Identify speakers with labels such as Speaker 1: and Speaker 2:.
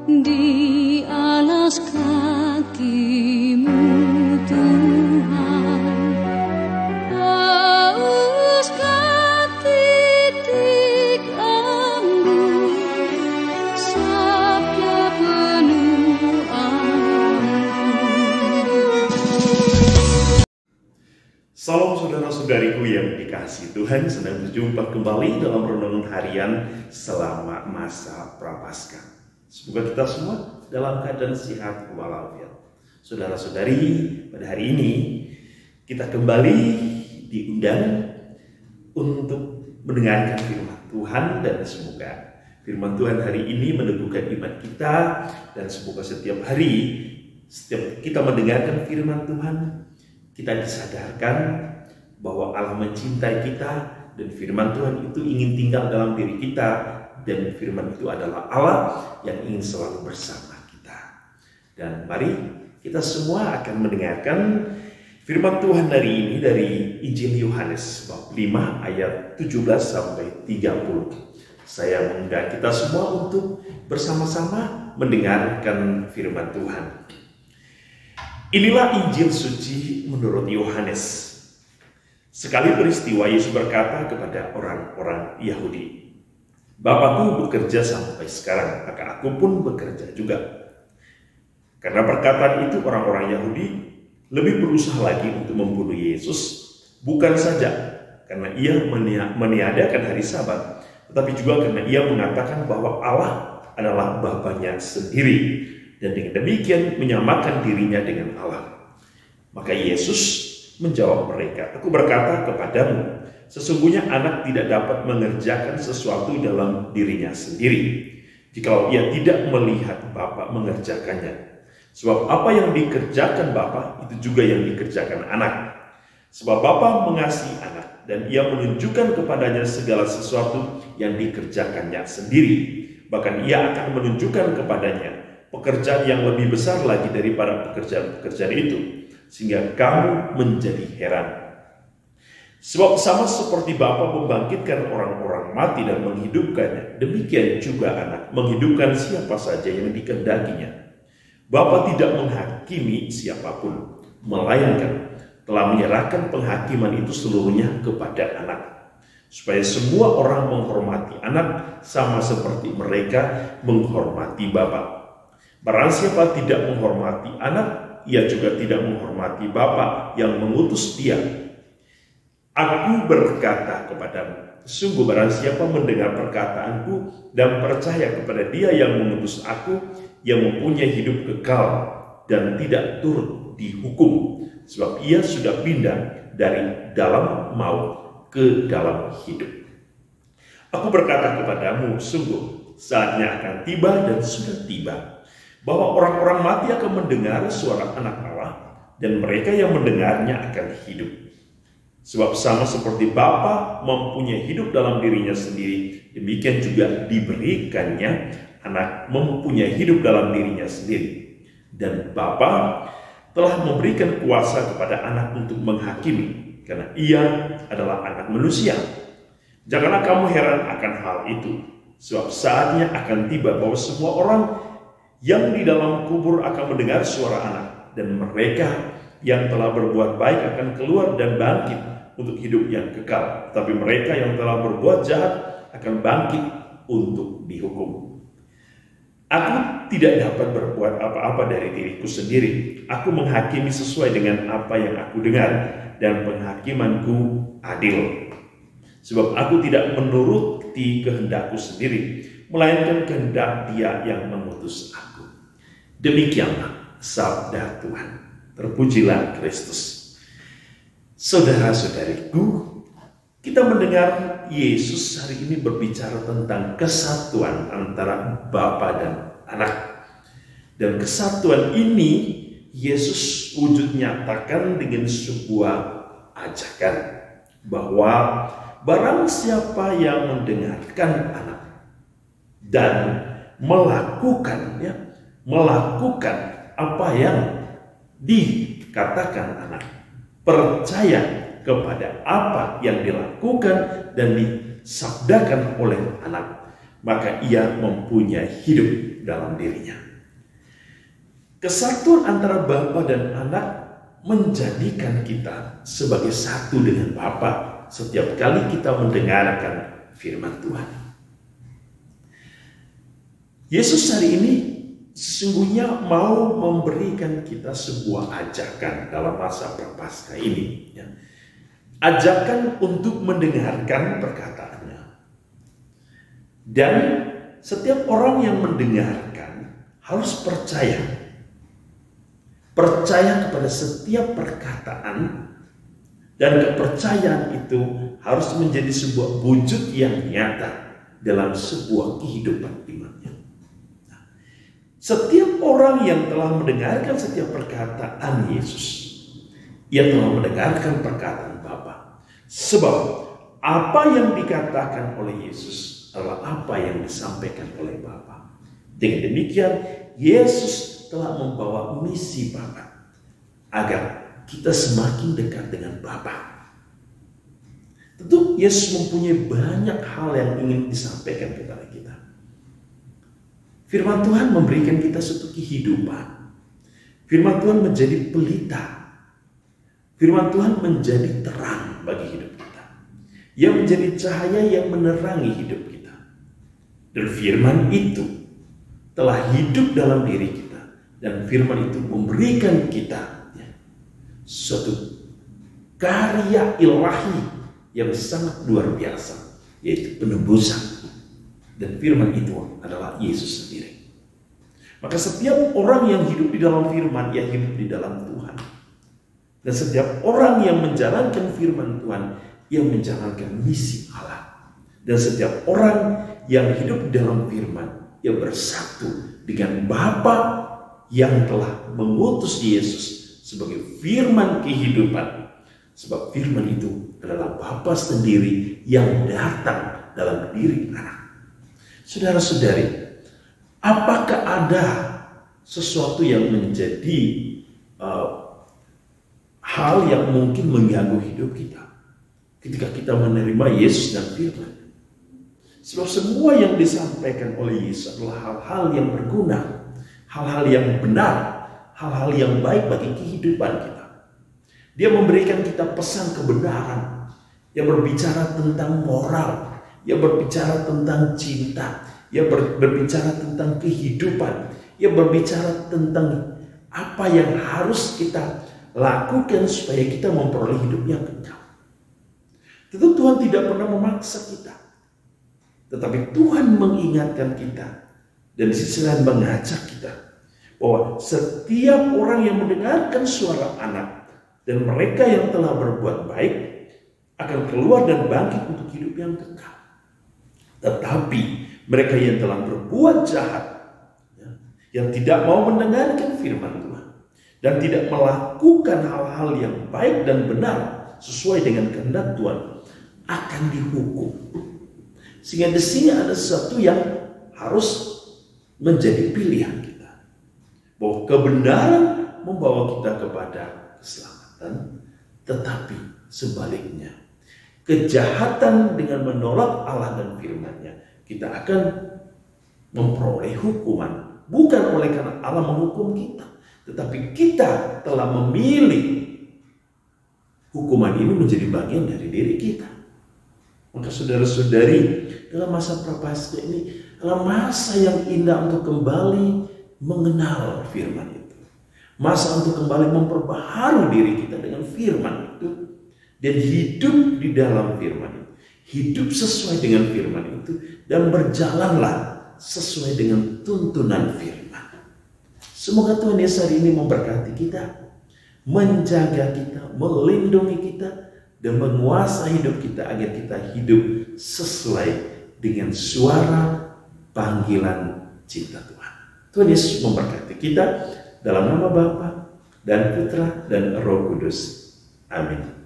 Speaker 1: Di alas kakimu Tuhan, hauskan titik embun sabda penuh ampun.
Speaker 2: Salam saudara-saudariku yang dikasihi Tuhan, senang berjumpa kembali dalam renungan harian selama masa Prapaskah. Semoga kita semua dalam keadaan sehat walafiat. Saudara-saudari, pada hari ini kita kembali diundang untuk mendengarkan firman Tuhan, dan semoga firman Tuhan hari ini meneguhkan iman kita, dan semoga setiap hari setiap kita mendengarkan firman Tuhan, kita disadarkan bahwa Allah mencintai kita dan firman Tuhan itu ingin tinggal dalam diri kita. Dan firman itu adalah Allah yang ingin selalu bersama kita. Dan mari kita semua akan mendengarkan firman Tuhan hari ini dari Injil Yohanes bab 5 ayat 17 sampai 30. Saya mengundang kita semua untuk bersama-sama mendengarkan firman Tuhan. Inilah Injil suci menurut Yohanes. Sekali peristiwa Yesus berkata kepada orang-orang Yahudi, "Bapakku bekerja sampai sekarang, maka aku pun bekerja juga." Karena perkataan itu orang-orang Yahudi lebih berusaha lagi untuk membunuh Yesus, bukan saja karena ia meniadakan hari Sabat, tetapi juga karena ia mengatakan bahwa Allah adalah Bapanya sendiri, dan dengan demikian menyamakan dirinya dengan Allah. Maka Yesus menjawab mereka, "Aku berkata kepadamu, sesungguhnya anak tidak dapat mengerjakan sesuatu dalam dirinya sendiri, jikalau ia tidak melihat Bapa mengerjakannya. Sebab apa yang dikerjakan Bapa, itu juga yang dikerjakan anak. Sebab Bapa mengasihi anak, dan ia menunjukkan kepadanya segala sesuatu yang dikerjakannya sendiri. Bahkan ia akan menunjukkan kepadanya pekerjaan yang lebih besar lagi daripada pekerjaan-pekerjaan itu, sehingga kamu menjadi heran. Sebab sama seperti Bapa membangkitkan orang-orang mati dan menghidupkannya, demikian juga anak menghidupkan siapa saja yang dikehendakinya. Bapa tidak menghakimi siapapun, melainkan telah menyerahkan penghakiman itu seluruhnya kepada anak, supaya semua orang menghormati anak sama seperti mereka menghormati Bapa. Barang siapa tidak menghormati anak, ia juga tidak menghormati Bapa yang mengutus dia. Aku berkata kepadamu, sungguh barang siapa mendengar perkataanku dan percaya kepada dia yang mengutus aku, yang mempunyai hidup kekal dan tidak turut dihukum, sebab ia sudah pindah dari dalam maut ke dalam hidup. Aku berkata kepadamu, sungguh saatnya akan tiba dan sudah tiba, bahwa orang-orang mati akan mendengar suara Anak Allah, dan mereka yang mendengarnya akan hidup. Sebab sama seperti Bapa mempunyai hidup dalam dirinya sendiri, demikian juga diberikannya anak mempunyai hidup dalam dirinya sendiri. Dan Bapa telah memberikan kuasa kepada anak untuk menghakimi, karena ia adalah anak manusia. Janganlah kamu heran akan hal itu, sebab saatnya akan tiba bahwa semua orang yang di dalam kubur akan mendengar suara anak, dan mereka yang telah berbuat baik akan keluar dan bangkit untuk hidup yang kekal, tapi mereka yang telah berbuat jahat akan bangkit untuk dihukum. Aku tidak dapat berbuat apa-apa dari diriku sendiri. Aku menghakimi sesuai dengan apa yang aku dengar, dan penghakimanku adil. Sebab aku tidak menuruti kehendakku sendiri, melainkan kehendak Dia yang mengutus aku. Demikianlah sabda Tuhan. Terpujilah Kristus. Saudara-saudariku, kita mendengar Yesus hari ini berbicara tentang kesatuan antara Bapa dan Anak. Dan kesatuan ini Yesus wujud nyatakan dengan sebuah ajakan bahwa barang siapa yang mendengarkan anak dan melakukan apa yang dikatakan anak, percaya kepada apa yang dilakukan dan disabdakan oleh anak, maka ia mempunyai hidup dalam dirinya. Kesatuan antara Bapa dan Anak menjadikan kita sebagai satu dengan Bapa setiap kali kita mendengarkan firman Tuhan. Yesus hari ini sesungguhnya mau memberikan kita sebuah ajakan dalam masa Prapaskah ini. Ajakan untuk mendengarkan perkataannya. Dan setiap orang yang mendengarkan harus percaya kepada setiap perkataan, dan kepercayaan itu harus menjadi sebuah wujud yang nyata dalam sebuah kehidupan imannya. Setiap orang yang telah mendengarkan setiap perkataan Yesus, ia telah mendengarkan perkataan Bapa. Sebab apa yang dikatakan oleh Yesus adalah apa yang disampaikan oleh Bapa. Dengan demikian Yesus telah membawa misi Bapa agar kita semakin dekat dengan Bapa. Tentu Yesus mempunyai banyak hal yang ingin disampaikan kepada kita. Firman Tuhan memberikan kita suatu kehidupan. Firman Tuhan menjadi pelita. Firman Tuhan menjadi terang bagi hidup kita. Ia menjadi cahaya yang menerangi hidup kita. Dan firman itu telah hidup dalam diri kita. Dan firman itu memberikan kita suatu karya ilahi yang sangat luar biasa, yaitu penebusan. Dan firman itu adalah Yesus sendiri. Maka setiap orang yang hidup di dalam firman, ia hidup di dalam Tuhan. Dan setiap orang yang menjalankan firman Tuhan, ia menjalankan misi Allah. Dan setiap orang yang hidup di dalam firman, ia bersatu dengan Bapa yang telah mengutus Yesus sebagai firman kehidupan. Sebab firman itu adalah Bapa sendiri yang datang dalam diri anak. Saudara-saudari, apakah ada sesuatu yang menjadi hal yang mungkin mengganggu hidup kita ketika kita menerima Yesus dan firman? Sebab semua yang disampaikan oleh Yesus adalah hal-hal yang berguna, hal-hal yang benar, hal-hal yang baik bagi kehidupan kita. Dia memberikan kita pesan kebenaran. Dia berbicara tentang moral. Dia berbicara tentang cinta. Dia berbicara tentang kehidupan. Dia berbicara tentang apa yang harus kita lakukan supaya kita memperoleh hidup yang kekal. Tentu Tuhan tidak pernah memaksa kita. Tetapi Tuhan mengingatkan kita. Dan di sisi lain mengajak kita bahwa setiap orang yang mendengarkan suara anak dan mereka yang telah berbuat baik akan keluar dan bangkit untuk hidup yang kekal. Tetapi mereka yang telah berbuat jahat, yang tidak mau mendengarkan firman Tuhan dan tidak melakukan hal-hal yang baik dan benar sesuai dengan kehendak Tuhan, akan dihukum. Sehingga di sini ada sesuatu yang harus menjadi pilihan kita. Bahwa kebenaran membawa kita kepada keselamatan, tetapi sebaliknya, kejahatan dengan menolak Allah dan firman-Nya, kita akan memperoleh hukuman. Bukan oleh karena Allah menghukum kita, tetapi kita telah memilih hukuman ini menjadi bagian dari diri kita. Maka saudara-saudari, dalam masa Prapaskah ini adalah masa yang indah untuk kembali mengenal firman itu. Masa untuk kembali memperbaharui diri kita dengan firman itu. Dan hidup di dalam firman itu. Hidup sesuai dengan firman itu. Dan berjalanlah sesuai dengan tuntunan firman. Semoga Tuhan Yesus hari ini memberkati kita. Menjaga kita, melindungi kita. Dan menguasai hidup kita agar kita hidup sesuai dengan suara panggilan cinta Tuhan. Tuhan Yesus memberkati kita dalam nama Bapa dan Putra dan Roh Kudus. Amin.